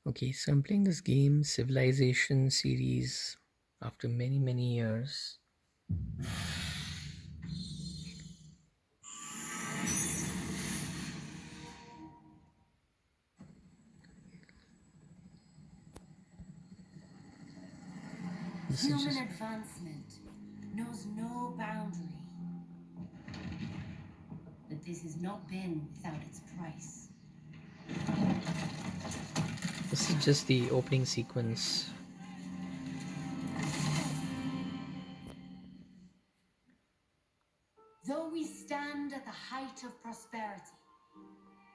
Okay, so I'm playing this game, Civilization series, after many, many years. This is Human just. advancement knows no boundary, but this has not been without its price. This is just the opening sequence. Though we stand at the height of prosperity,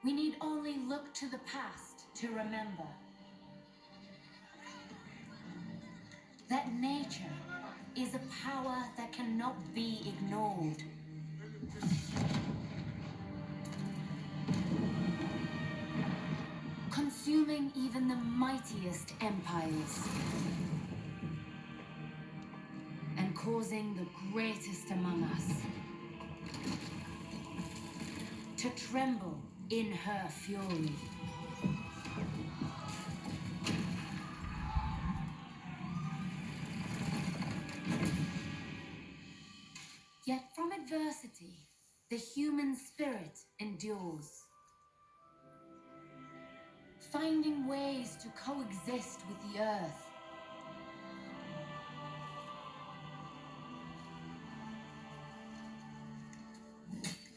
we need only look to the past to remember that nature is a power that cannot be ignored. Consuming even the mightiest empires and causing the greatest among us to tremble in her fury. Yet from adversity, the human spirit endures, finding ways to coexist with the earth.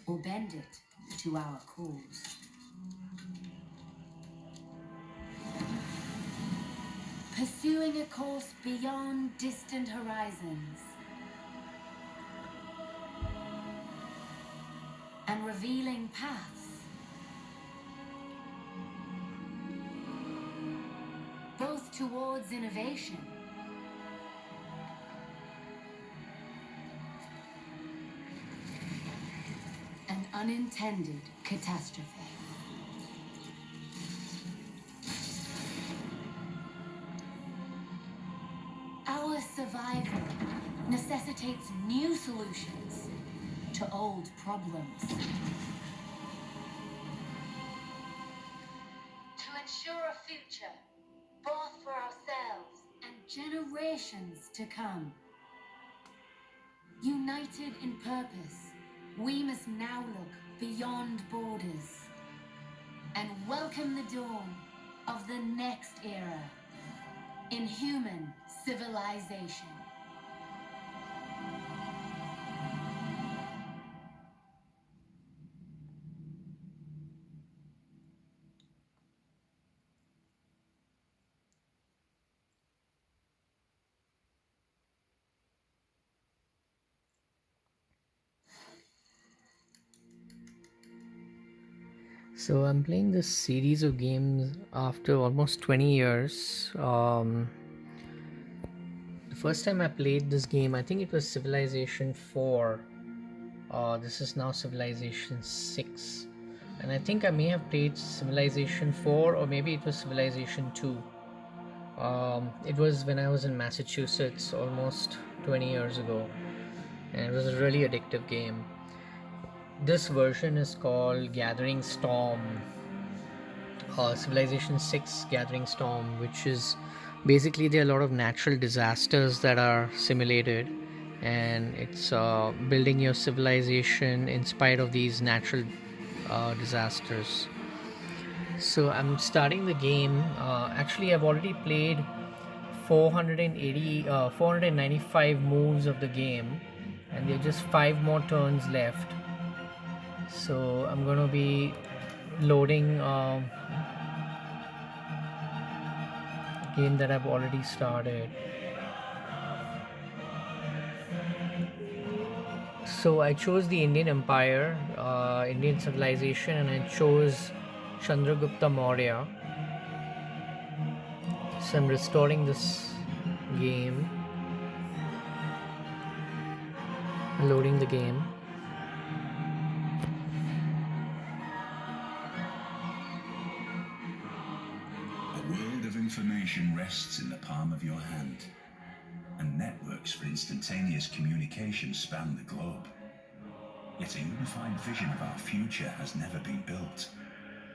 Or bend it to our cause. Pursuing a course beyond distant horizons and revealing paths both towards innovation and unintended catastrophe. Our survival necessitates new solutions to old problems. To ensure a future, both for ourselves and generations to come. United in purpose, we must now look beyond borders and welcome the dawn of the next era in human civilization. So I'm playing this series of games after almost 20 years. The first time I played this game, I think it was Civilization 4. This is now Civilization 6. And I think I may have played Civilization 4, or maybe it was Civilization 2. It was when I was in Massachusetts almost 20 years ago, and it was a really addictive game. This version is called Gathering Storm, Civilization 6 Gathering Storm, which is basically there are a lot of natural disasters that are simulated, and it's building your civilization in spite of these natural disasters. So I'm starting the game. Actually, I've already played 495 moves of the game, and there are just 5 more turns left. So I'm going to be loading game that I've already started. So I chose the Indian Empire, Indian civilization, and I chose Chandragupta Maurya. So I'm restoring this game, loading the game. A world of information rests in the palm of your hand, and networks for instantaneous communication span the globe. Yet a unified vision of our future has never been built.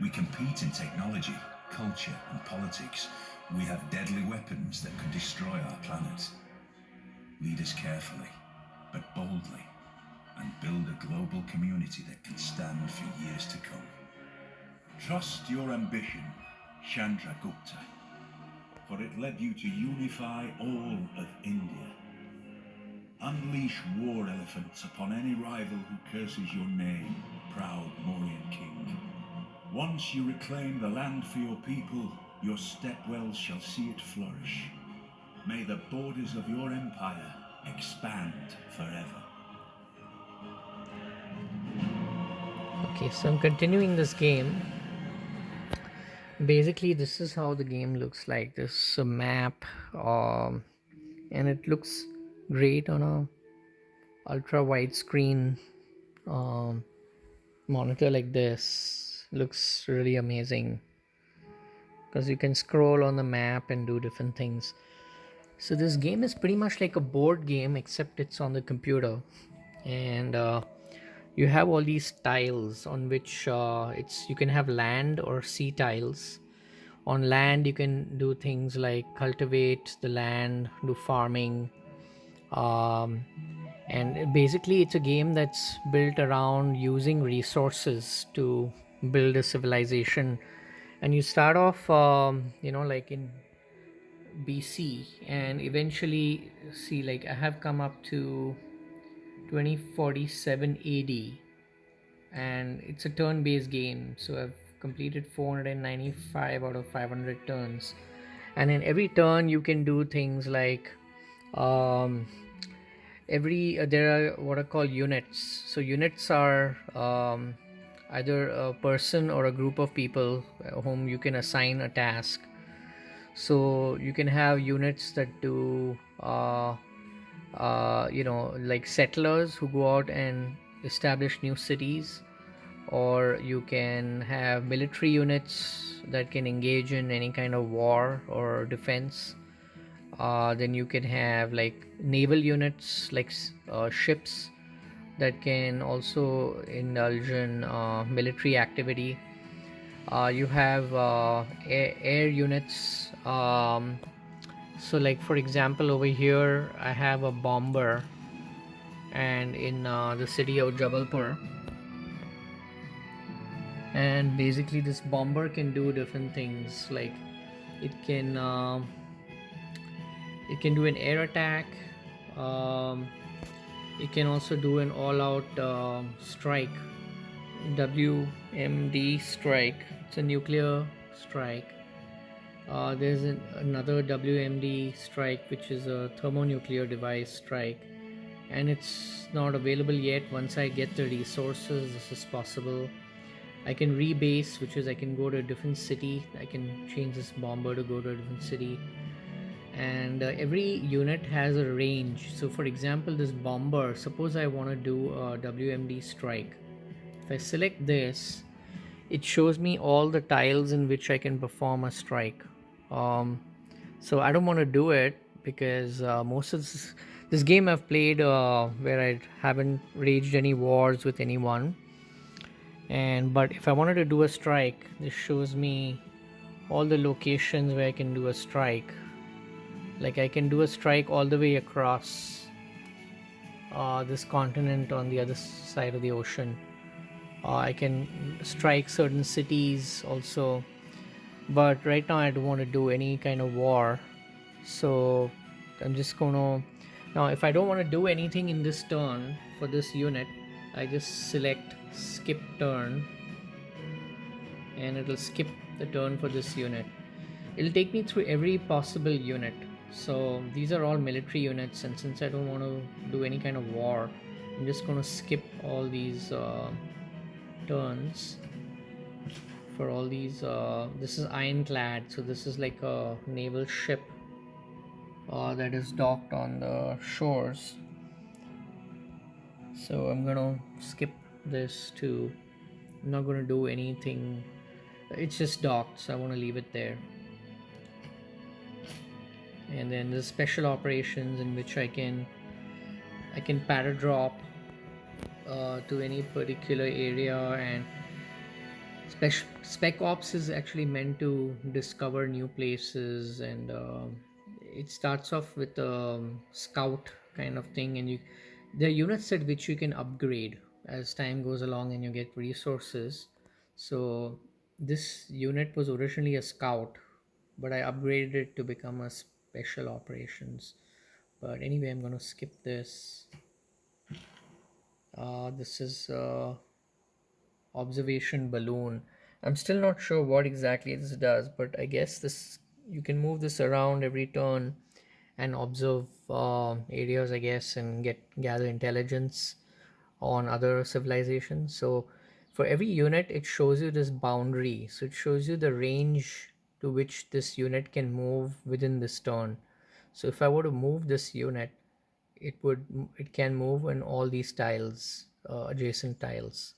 We compete in technology, culture, and politics, we have deadly weapons that could destroy our planet. Lead us carefully, but boldly, and build a global community that can stand for years to come. Trust your ambition, Chandragupta, for it led you to unify all of India. Unleash war elephants upon any rival who curses your name, proud Mauryan king. Once you reclaim the land for your people, your stepwells shall see it flourish. May the borders of your empire expand forever. Okay, so I'm continuing this game. Basically, this is how the game looks like. This is a map, and it looks great on a ultra widescreen monitor like this. Looks really amazing because you can scroll on the map and do different things. So this game is pretty much like a board game, except it's on the computer, and you have all these tiles on which you can have land or sea tiles. On land, you can do things like cultivate the land, do farming, and basically it's a game that's built around using resources to build a civilization. And you start off like in BC, and eventually see, like, I have come up to 2047 AD, and it's a turn-based game, so I've completed 495 out of 500 turns. And in every turn you can do things like um, there are what are called units. So units are either a person or a group of people whom you can assign a task. So you can have units that do like settlers who go out and establish new cities, or you can have military units that can engage in any kind of war or defense. Then you can have like naval units, like ships that can also indulge in military activity. You have air units. So like, for example, over here I have a bomber, and in the city of Jabalpur, and basically this bomber can do different things. Like it can do an air attack. It can also do an all-out strike, WMD strike. It's a nuclear strike. There's another WMD strike, which is a thermonuclear device strike, and it's not available yet. Once I get the resources, this is possible. I can rebase, which is I can go to a different city. I can change this bomber to go to a different city, and every unit has a range. So for example, this bomber, suppose I want to do a WMD strike. If I select this, it shows me all the tiles in which I can perform a strike. So I don't want to do it because most of this game I've played where I haven't waged any wars with anyone. But if I wanted to do a strike, this shows me all the locations where I can do a strike. Like I can do a strike all the way across this continent on the other side of the ocean. I can strike certain cities also, but right now I don't want to do any kind of war, so I'm just gonna, now if I don't want to do anything in this turn for this unit, I just select skip turn, and it'll skip the turn for this unit. It'll take me through every possible unit. So these are all military units, and since I don't want to do any kind of war, I'm just going to skip all these turns for all these. This is ironclad, so this is like a naval ship that is docked on the shores. So I'm gonna skip this too. I'm not gonna do anything. It's just docked, so I want to leave it there. And then the special operations in which I can paradrop to any particular area and Spec Ops is actually meant to discover new places, and it starts off with a scout kind of thing, and there are units at which you can upgrade as time goes along and you get resources. So this unit was originally a scout, but I upgraded it to become a special operations. But anyway, I'm gonna skip this. This is observation balloon. I'm still not sure what exactly this does, but I guess this, you can move this around every turn and observe areas, I guess, and gather intelligence on other civilizations. So for every unit it shows you this boundary, so it shows you the range to which this unit can move within this turn. So if I were to move this unit, it can move in all these tiles, adjacent tiles.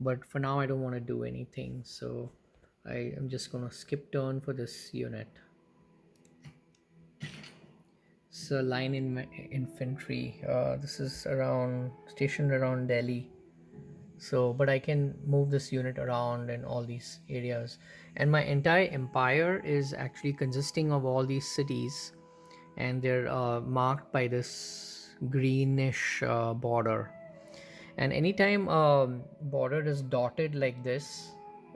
But for now I don't want to do anything, so I am just going to skip turn for this unit. So line in infantry, this is around stationed around Delhi. So but I can move this unit around in all these areas, and my entire empire is actually consisting of all these cities, and they're marked by this greenish border. And anytime border is dotted like this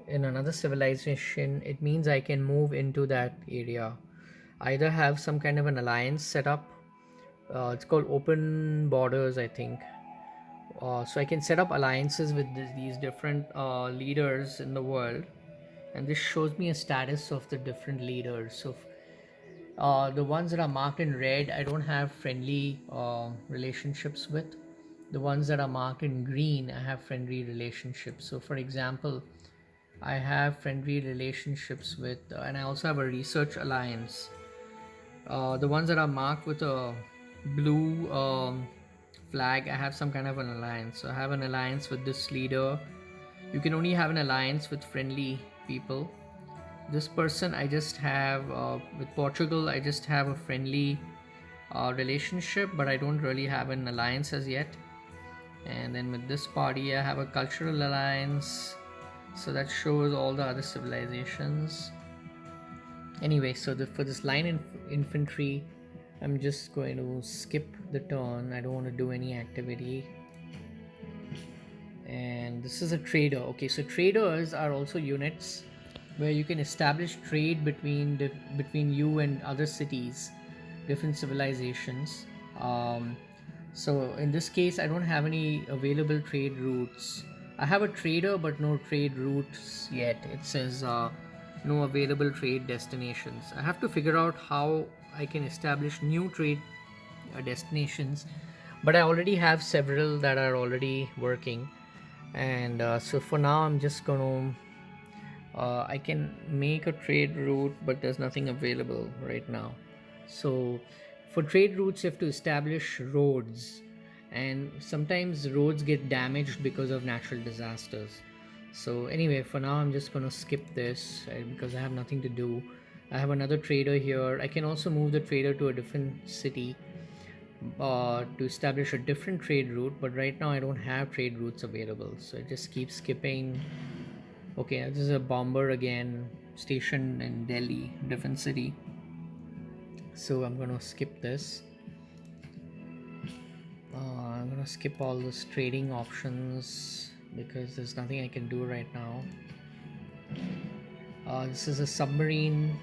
in another civilization, it means I can move into that area, either have some kind of an alliance set up. It's called open borders, I think. So I can set up alliances with these different leaders in the world, and this shows me a status of the different leaders. So the ones that are marked in red, I don't have friendly relationships with. The ones that are marked in green, I have friendly relationships. So for example, I have friendly relationships with, and I also have a research alliance. The ones that are marked with a blue flag, I have some kind of an alliance. So I have an alliance with this leader. You can only have an alliance with friendly people. This person I just have with Portugal, I just have a friendly relationship, but I don't really have an alliance as yet. And then with this party I have a cultural alliance, so that shows all the other civilizations. Anyway, so for this line infantry, I'm just going to skip the turn. I don't want to do any activity. And this is a trader. Okay, so traders are also units where you can establish trade between you and other cities, different civilizations. So in this case I don't have any available trade routes. I have a trader but no trade routes yet. It says no available trade destinations. I have to figure out how I can establish new trade destinations, but I already have several that are already working. And so for now I'm just gonna I can make a trade route, but there's nothing available right now. So for trade routes you have to establish roads, and sometimes roads get damaged because of natural disasters. So anyway, for now I'm just gonna skip this because I have nothing to do. I have another trader here. I can also move the trader to a different city to establish a different trade route, but right now I don't have trade routes available, so I just keep skipping. Okay, this is a bomber again, stationed in Delhi, different city. So I'm gonna skip this. I'm gonna skip all those trading options because there's nothing I can do right now. This is a submarine.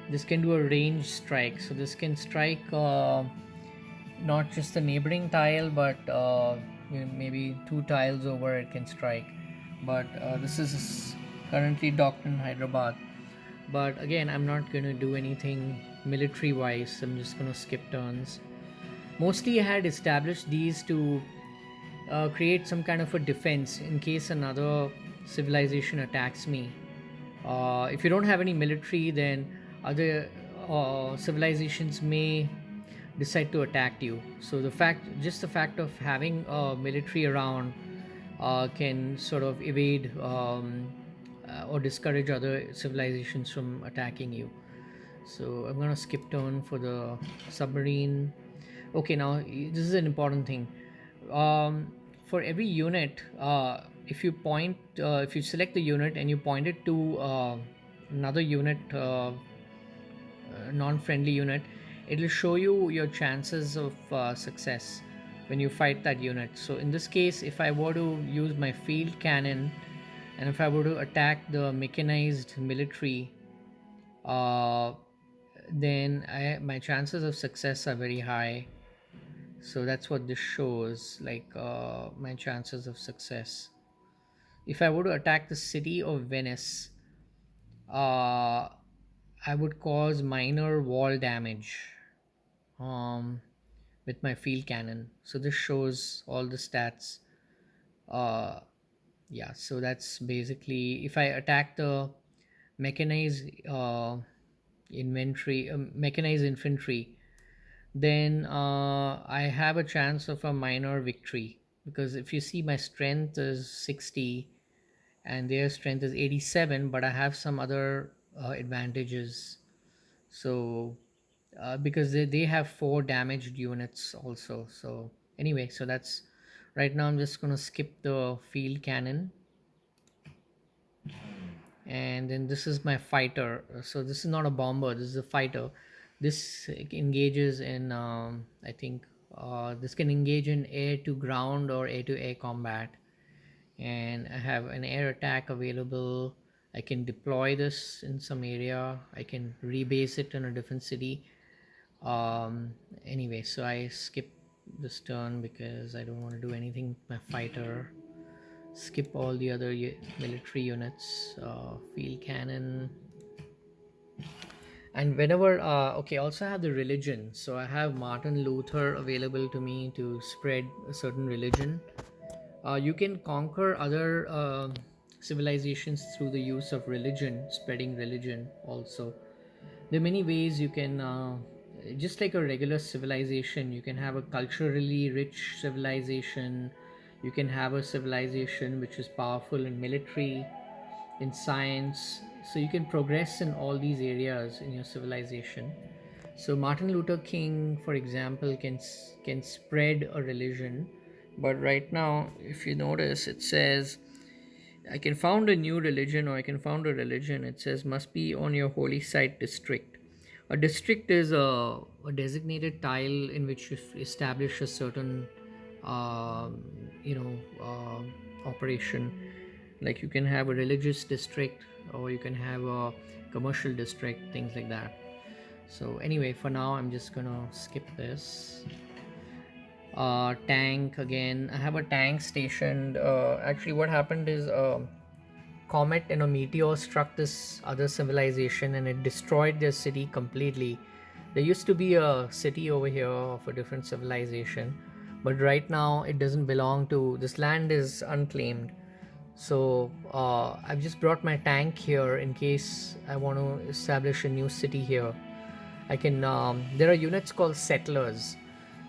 This can do a range strike, so this can strike not just the neighboring tile, but maybe 2 tiles over it can strike. But this is currently docked in Hyderabad. But again, I'm not going to do anything military wise. I'm just going to skip turns. Mostly I had established these to create some kind of a defense in case another civilization attacks me. If you don't have any military, then other civilizations may decide to attack you. So the fact of having a military around can sort of evade or discourage other civilizations from attacking you. So I'm gonna skip turn for the submarine. Okay, now this is an important thing. For every unit, if you select the unit and you point it to another unit, non-friendly unit, it will show you your chances of success when you fight that unit. So in this case, if I were to use my field cannon and if I were to attack the mechanized military, uh, then my chances of success are very high. So that's what this shows, like my chances of success. If I were to attack the city of Venice, uh, I would cause minor wall damage um, with my field cannon. So this shows all the stats. Uh, yeah, so that's basically if I attack the mechanized mechanized infantry, then I have a chance of a minor victory, because if you see my strength is 60 and their strength is 87, but I have some other advantages. So because they have 4 damaged units also. So anyway, so that's right now. I'm just gonna skip the field cannon, and then this is my fighter. So this is not a bomber, this is a fighter. This engages in I think this can engage in air to ground or air to air combat, and I have an air attack available. I can deploy this in some area, I can rebase it in a different city. Anyway, so I skip this turn because I don't want to do anything with my fighter. Skip all the other military units, field cannon. And whenever okay, also have the religion. So I have Martin Luther available to me to spread a certain religion. You can conquer other civilizations through the use of religion, spreading religion also. There are many ways you can just like a regular civilization, you can have a culturally rich civilization. You can have a civilization which is powerful in military, in science. So you can progress in all these areas in your civilization. So Martin Luther King, for example, can spread a religion. But right now, if you notice, it says I can found a new religion, or I can found a religion. It says must be on your holy site district. A district is a designated tile in which you establish a certain, um, operation. Like you can have a religious district, or you can have a commercial district, things like that. So anyway, for now, I'm just gonna skip this. Tank again. I have a tank stationed. Actually, what happened is comet and a meteor struck this other civilization and it destroyed their city completely. There used to be a city over here of a different civilization, but right now it doesn't belong to this land, is unclaimed. So I've just brought my tank here in case I want to establish a new city here. I can there are units called settlers,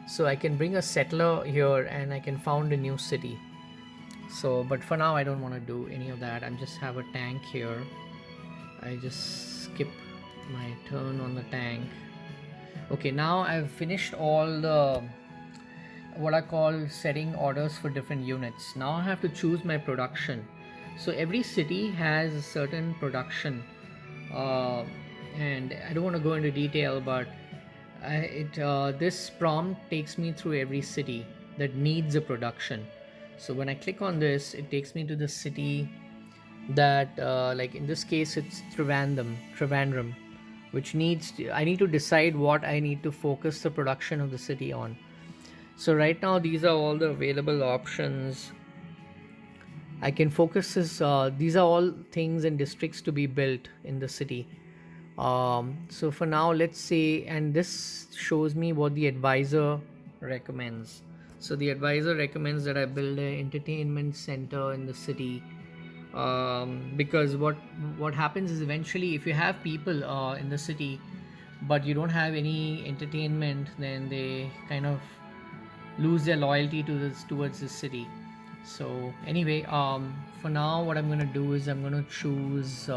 so I can bring a settler here and I can found a new city. So but for now I don't want to do any of that. I'm just have a tank here. I just skip my turn on the tank. Okay, now I've finished all the what I call setting orders for different units. Now I have to choose my production. So every city has a certain production, and I don't want to go into detail, but this prompt takes me through every city that needs a production. So when I click on this, it takes me to the city that, like in this case, it's Trivandrum, which I need to decide what I need to focus the production of the city on. So right now, these are all the available options. I can focus this. These are all things and districts to be built in the city. So for now, let's say, and this shows me what the advisor recommends. So the advisor recommends that I build an entertainment center in the city, because what happens is eventually, if you have people in the city, but you don't have any entertainment, then they kind of lose their loyalty towards this city. So anyway, for now, what I'm gonna do is I'm gonna choose.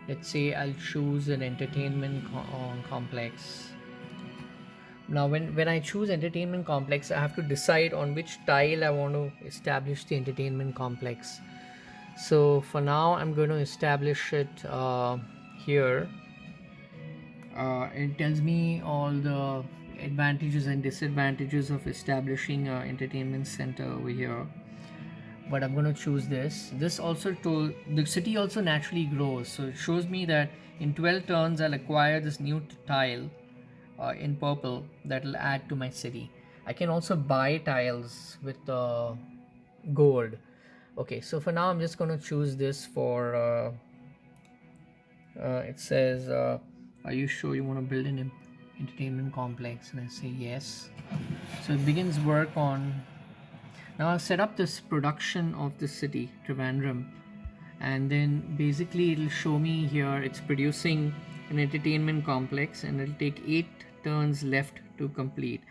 Let's say I'll choose an entertainment complex. Now when I choose entertainment complex, I have to decide on which tile I want to establish the entertainment complex. So for now I'm going to establish it here. It tells me all the advantages and disadvantages of establishing an entertainment center over here, but I'm going to choose this also told the city also naturally grows, so it shows me that in 12 turns I'll acquire this new tile in purple that will add to my city. I can also buy tiles with gold. Okay, so for now I'm just going to choose this for it says are you sure you want to build an entertainment complex, and I say yes. So it begins work on. Now I've set up this production of the city Trivandrum, and then basically it'll show me here it's producing an entertainment complex, and it'll take 8 turns left to complete.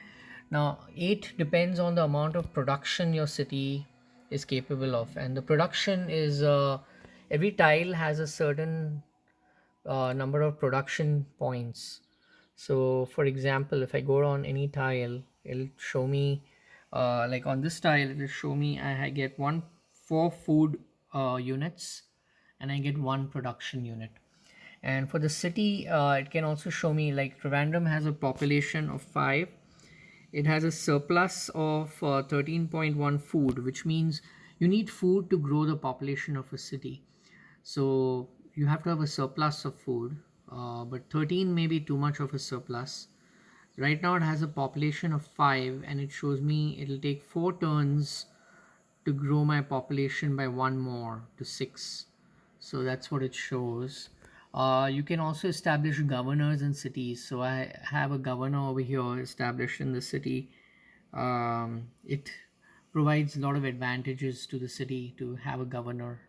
Now 8 depends on the amount of production your city is capable of, and the production is every tile has a certain number of production points. So for example, if I go on any tile, it'll show me like on this tile it'll show me I get 4 food units, and I get 1 production unit. And for the city, it can also show me like Trivandrum has a population of 5. It has a surplus of 13.1 food, which means you need food to grow the population of a city. So you have to have a surplus of food, but 13 may be too much of a surplus. Right now it has a population of 5, and it shows me it'll take 4 turns to grow my population by 1 more to 6. So that's what it shows. You can also establish governors in cities. So I have a governor over here established in the city. It provides a lot of advantages to the city to have a governor.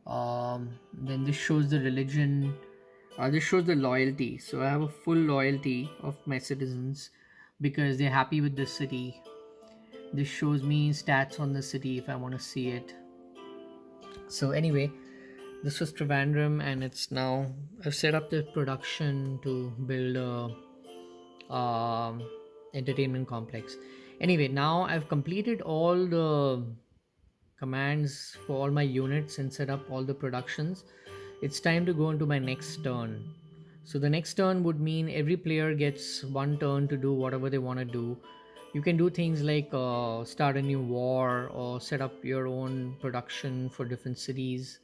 Then this shows the religion. This shows the loyalty. So I have a full loyalty of my citizens because they're happy with the city. This shows me stats on the city if I want to see it. So anyway, this was Trivandrum, and it's now I've set up the production to build a entertainment complex. Anyway, now I've completed all the commands for all my units and set up all the productions. It's time to go into my next turn. So the next turn would mean every player gets 1 turn to do whatever they want to do. You can do things like start a new war or set up your own production for different cities.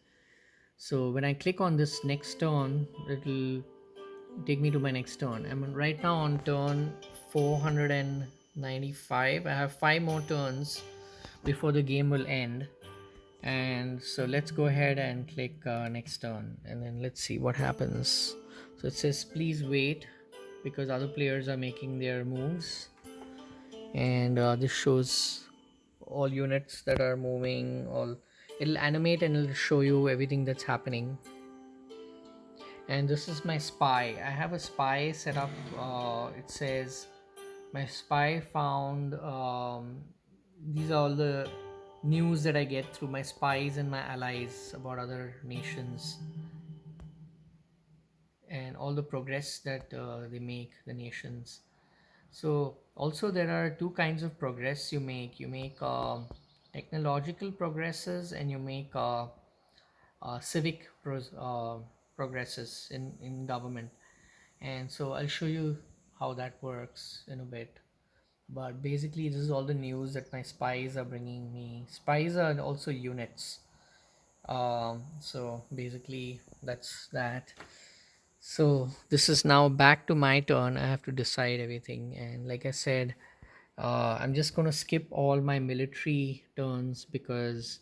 So when I click on this next turn, it'll take me to my next turn. I'm right now on turn 495. I have 5 more turns before the game will end. And so let's go ahead and click next turn, and then let's see what happens. So it says please wait because other players are making their moves, and this shows all units that are moving. All it'll animate and it'll show you everything that's happening. And this is my spy. I have a spy set up. It says my spy found these are all the news that I get through my spies and my allies about other nations, and all the progress that they make, the nations. So also there are 2 kinds of progress you make. You make technological progresses, and you make civic progresses in government. And so I'll show you how that works in a bit. But basically this is all the news that my spies are bringing me. Spies are also units. So basically that's that. So this is now back to my turn. I have to decide everything, and like I said, I'm just going to skip all my military turns because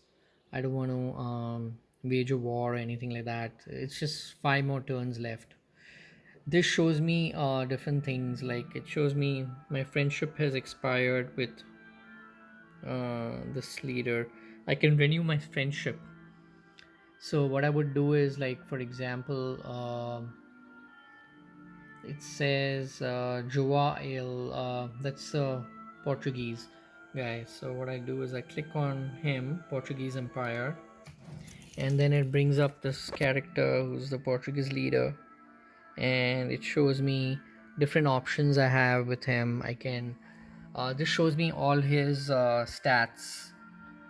I don't want to wage a war or anything like that. It's just 5 more turns left. This shows me different things, like it shows me my friendship has expired with this leader. I can renew my friendship. So what I would do is, like, for example, it says Joao Il, that's Portuguese guy. So what I do is I click on him, Portuguese Empire, and then it brings up this character who's the Portuguese leader, and it shows me different options I have with him. I can this shows me all his stats.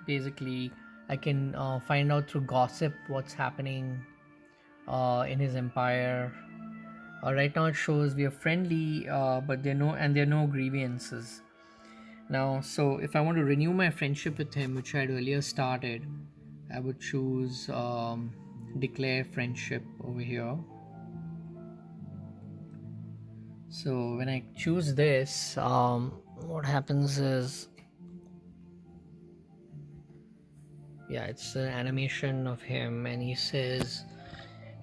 Basically, I can find out through gossip what's happening in his empire. Right now it shows we are friendly, but there are no grievances. Now, so if I want to renew my friendship with him, which I had earlier started, I would choose declare friendship over here. So when I choose this, what happens is, yeah, it's an animation of him, and he says,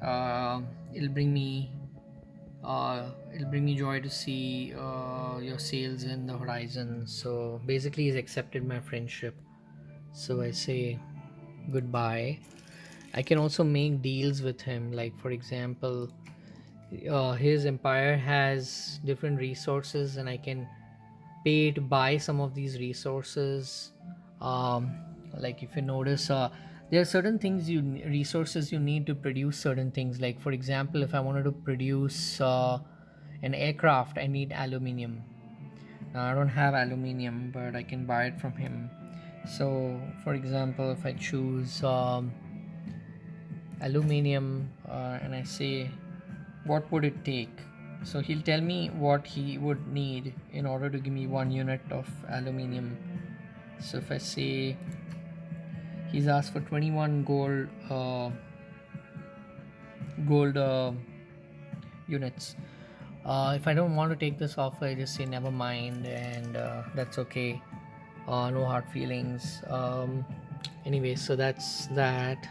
"It'll bring me, it'll bring me joy to see your sails in the horizon." So basically, he's accepted my friendship. So I say goodbye. I can also make deals with him, like for example, his empire has different resources, and I can pay to buy some of these resources. um, like if you notice, there are certain things resources you need to produce certain things. Like for example, if I wanted to produce an aircraft, I need aluminium. Now I don't have aluminium, but I can buy it from him. So for example, if I choose aluminium, and I say what would it take, so he'll tell me what he would need in order to give me 1 unit of aluminium. So if I say he's asked for 21 gold units, if I don't want to take this offer, I just say never mind, and that's okay. No hard feelings. Anyway, so that's that.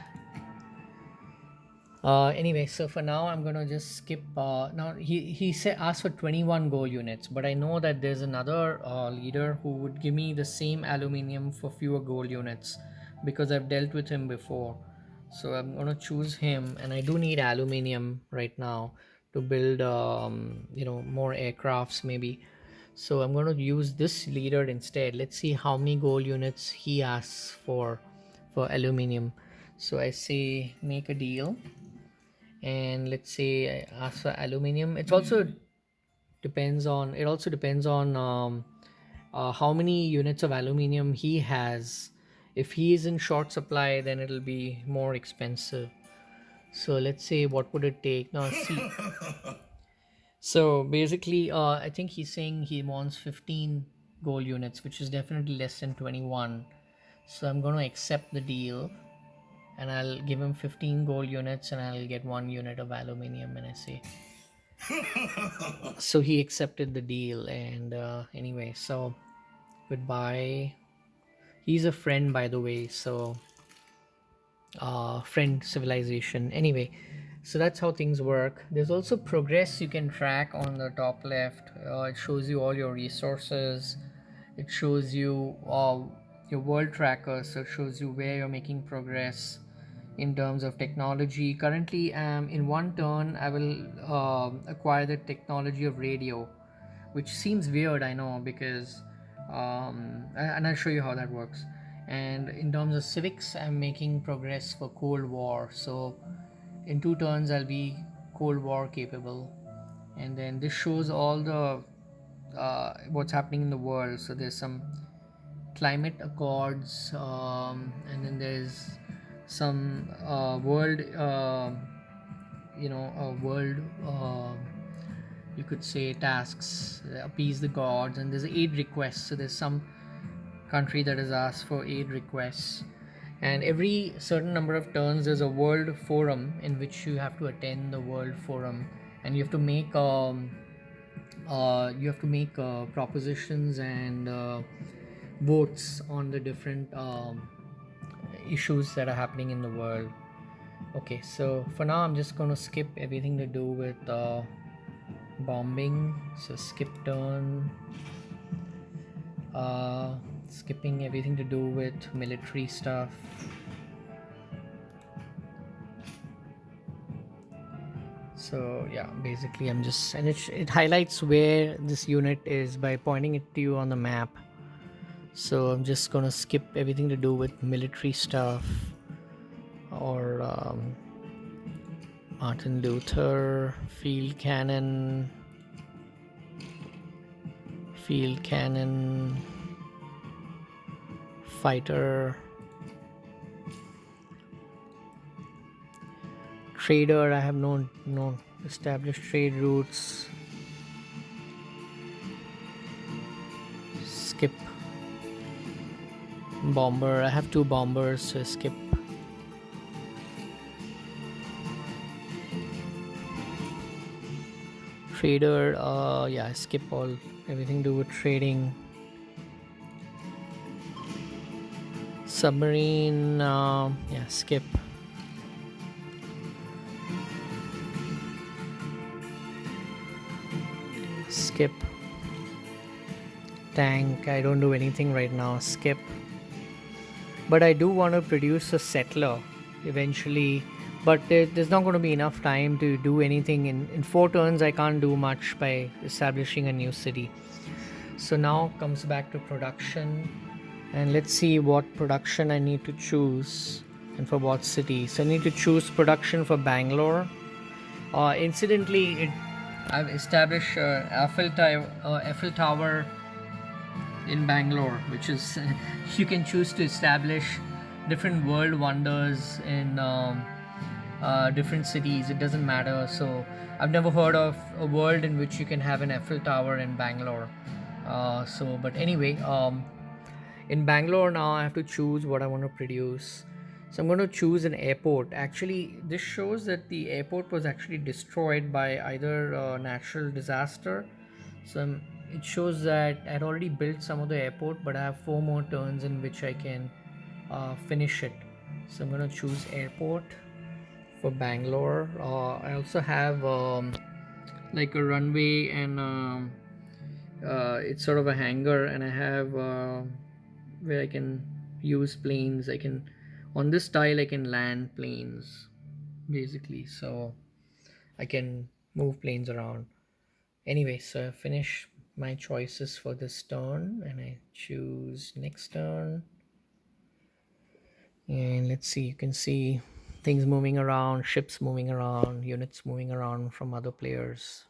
Anyway, so for now I'm gonna just skip. Now he said asked for 21 gold units, but I know that there's another leader who would give me the same aluminium for fewer gold units, because I've dealt with him before. So I'm gonna choose him, and I do need aluminium right now to build more aircrafts maybe. So I'm going to use this leader instead. Let's see how many gold units he asks for aluminium. So I say make a deal, and let's say I ask for aluminium. It also depends on how many units of aluminium he has. If he is in short supply, then it'll be more expensive. So let's say what would it take now. See, so basically, I think he's saying he wants 15 gold units, which is definitely less than 21. So I'm going to accept the deal, and I'll give him 15 gold units, and I'll get 1 unit of aluminium. And I say, so he accepted the deal. And anyway, so goodbye. He's a friend, by the way. So friend civilization. Anyway, so that's how things work. There's also progress you can track on the top left. It shows you all your resources. It shows you your world tracker, so it shows you where you're making progress in terms of technology. Currently, in 1 turn I will acquire the technology of radio, which seems weird, I know, because and I'll show you how that works. And in terms of civics, I'm making progress for Cold War. So in 2 turns I'll be Cold War capable. And then this shows all the what's happening in the world. So there's some climate accords, and then there's some world world, you could say, tasks, appease the gods, and there's aid requests. So there's some country that has asked for aid requests, and every certain number of turns there's a world forum in which you have to attend the world forum, and you have to make propositions and votes on the different issues that are happening in the world. Okay, so for now I'm just going to skip everything to do with bombing. So skip turn, skipping everything to do with military stuff. So yeah, basically I'm just, and it highlights where this unit is by pointing it to you on the map. So I'm just gonna skip everything to do with military stuff, or Martin Luther, field cannon. field cannon, fighter, trader. I have no established trade routes. Skip. Bomber. I have 2 bombers, so skip. Trader. Yeah, skip all everything to do with trading. Submarine. Yeah, skip. Skip. Tank. I don't do anything right now. Skip. But I do want to produce a settler eventually, but there's not going to be enough time to do anything. In 4 turns I can't do much by establishing a new city. So now comes back to production, and let's see what production I need to choose and for what city. So I need to choose production for Bangalore. Incidentally, I've established Eiffel Tower in Bangalore, which is you can choose to establish different world wonders in different cities. It doesn't matter. So I've never heard of a world in which you can have an Eiffel Tower in Bangalore. But anyway, in Bangalore now I have to choose what I want to produce. So I'm going to choose an airport. Actually, this shows that the airport was actually destroyed by either natural disaster. So it shows that I'd already built some of the airport, but I have 4 more turns in which I can finish it. So I'm going to choose airport for Bangalore. I also have like a runway, and it's sort of a hangar, and I have where I can use planes. I can, on this tile I can land planes basically, so I can move planes around. Anyway, so I finish my choices for this turn and I choose next turn, and let's see, you can see things moving around, ships moving around, units moving around from other players.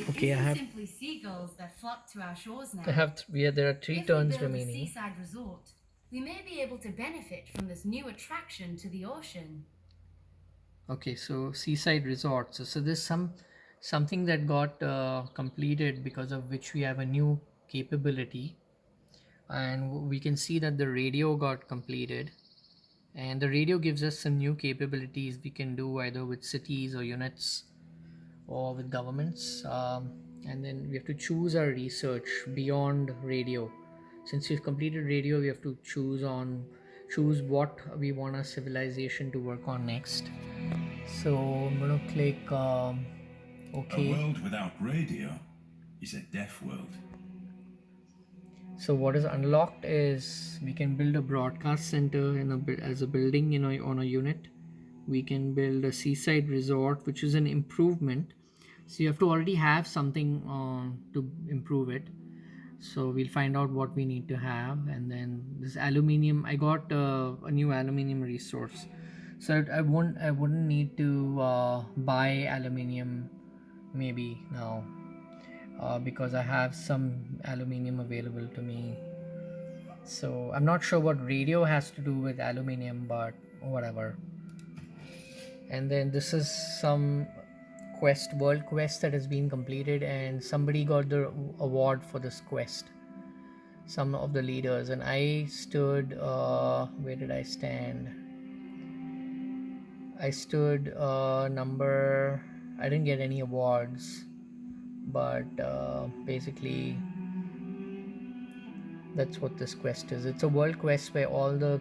Okay, I have Simply seagulls that flock to our shores now. there are 3 turns remaining. Seaside resort, we may be able to benefit from this new attraction to the ocean. Okay, so seaside resorts. So there's something that got completed, because of which we have a new capability, and we can see that the radio got completed, and the radio gives us some new capabilities we can do either with cities or units or with governments. And then we have to choose our research beyond radio. Since we've completed radio, we have to choose what we want our civilization to work on next. So I'm going to click OK. A world without radio is a deaf world. So what is unlocked is we can build a broadcast center as a building, on a unit. We can build a seaside resort, which is an improvement. So you have to already have something to improve it. So we'll find out what we need to have. And then this aluminium, I got a new aluminium resource. So I wouldn't need to buy aluminium maybe now, because I have some aluminium available to me. So I'm not sure what radio has to do with aluminium, but whatever. And then this is some world quest that has been completed, and somebody got the award for this quest, some of the leaders, and I stood where did I stand? I stood number, I didn't get any awards, but basically that's what this quest is. It's a world quest where all the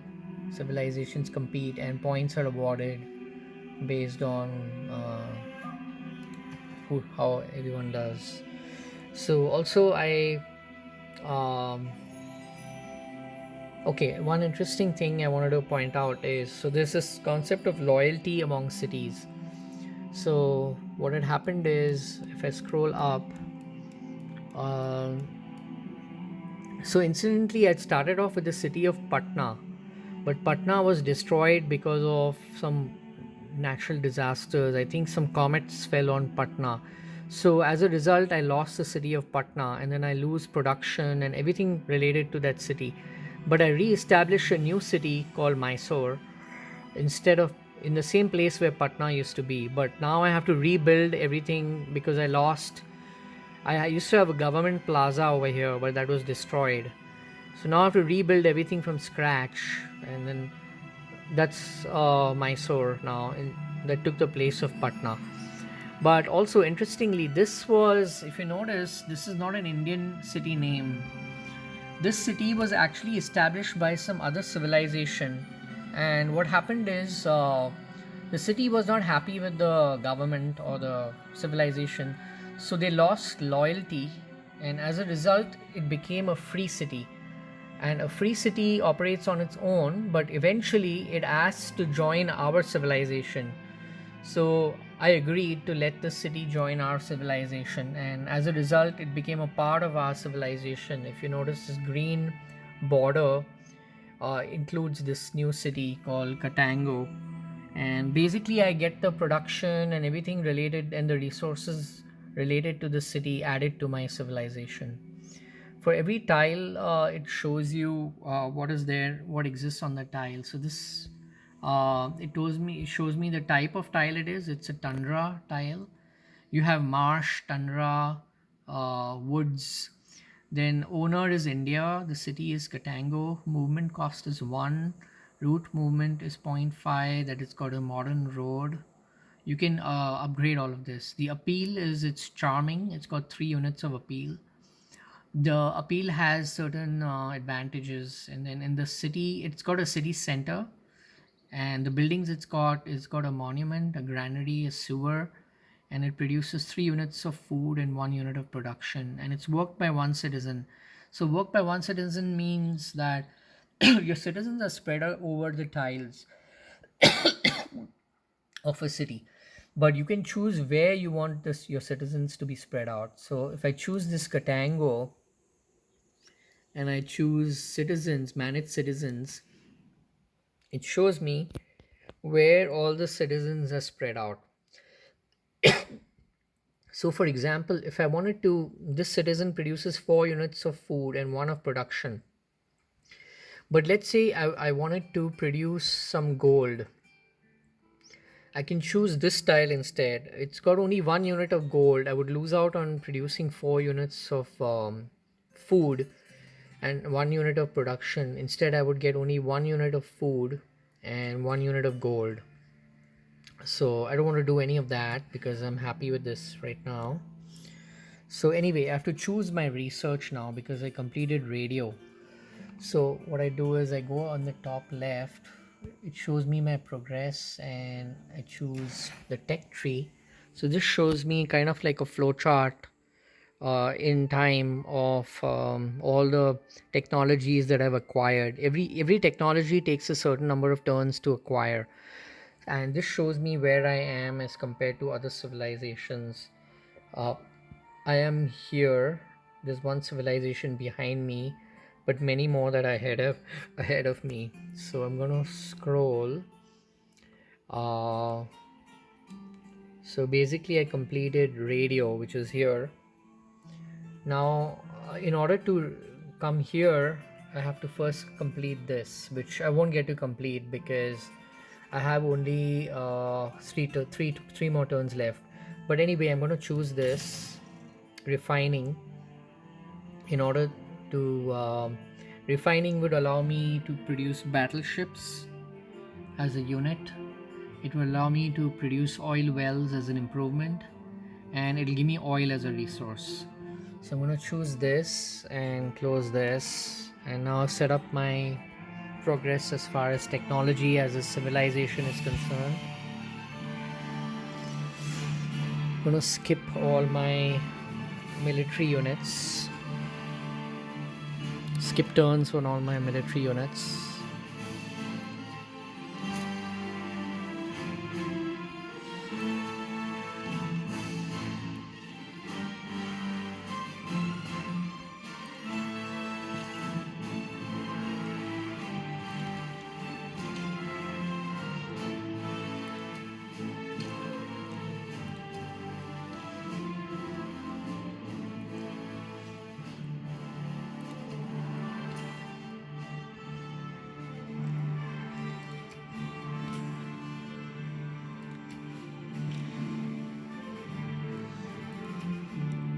civilizations compete and points are awarded based on how everyone does. So also okay, one interesting thing I wanted to point out is, so there's this concept of loyalty among cities. So what had happened is, if I scroll up, so incidentally I'd started off with the city of Patna, but Patna was destroyed because of some natural disasters. I think some comets fell on Patna. So as a result, I lost the city of Patna, and then I lose production and everything related to that city. But I re-establish a new city called Mysore instead of in the same place where Patna used to be. But now I have to rebuild everything because I lost. I used to have a government plaza over here, but that was destroyed. So now I have to rebuild everything from scratch, and then that's Mysore now, and that took the place of Patna. But also interestingly, this was, if you notice, this is not an Indian city name. This city was actually established by some other civilization, and what happened is the city was not happy with the government or the civilization, so they lost loyalty, and as a result, it became a free city. And a free city operates on its own, but eventually it asks to join our civilization. So I agreed to let the city join our civilization, and as a result, it became a part of our civilization. If you notice, this green border includes this new city called Katango, and basically, I get the production and everything related and the resources related to the city added to my civilization. For every tile, it shows you what is there, what exists on the tile. So this it shows me the type of tile it is. It's a tundra tile. You have marsh, tundra, woods. Then owner is India. The city is Katango. Movement cost is 1. Route movement is 0.5. That it's got a modern road. You can upgrade all of this. The appeal is it's charming. It's got 3 units of appeal. The appeal has certain advantages, and then in the city, it's got a city center, and the buildings it's got a monument, a granary, a sewer, and it produces 3 units of food and 1 unit of production, and it's worked by one citizen. So work by one citizen means that your citizens are spread out over the tiles of a city, but you can choose where you want this your citizens to be spread out. So if I choose this Katango and I choose citizens, manage citizens, it shows me where all the citizens are spread out. So, for example, if I wanted to, this citizen produces 4 units of food and 1 of production. But let's say I wanted to produce some gold. I can choose this tile instead. It's got only 1 unit of gold. I would lose out on producing 4 units of food and 1 unit of production. Instead, I would get only 1 unit of food and 1 unit of gold. So I don't want to do any of that because I'm happy with this right now. So anyway, I have to choose my research now because I completed radio. So what I do is I go on the top left, it shows me my progress, and I choose the tech tree. So this shows me kind of like a flow chart in time of all the technologies that I've acquired. Every technology takes a certain number of turns to acquire, and this shows me where I am as compared to other civilizations. uh, I am here. There's one civilization behind me, but many more that I had ahead of me. So I'm gonna scroll. So basically I completed radio, which is here. Now in order to come here, I have to first complete this, which I won't get to complete because I have only three more turns left. But anyway, I'm going to choose this refining. In order to refining would allow me to produce battleships as a unit. It will allow me to produce oil wells as an improvement, and it'll give me oil as a resource. So I'm going to choose this and close this, and now set up my progress as far as technology as a civilization is concerned. I'm going to skip all my military units, skip turns on all my military units.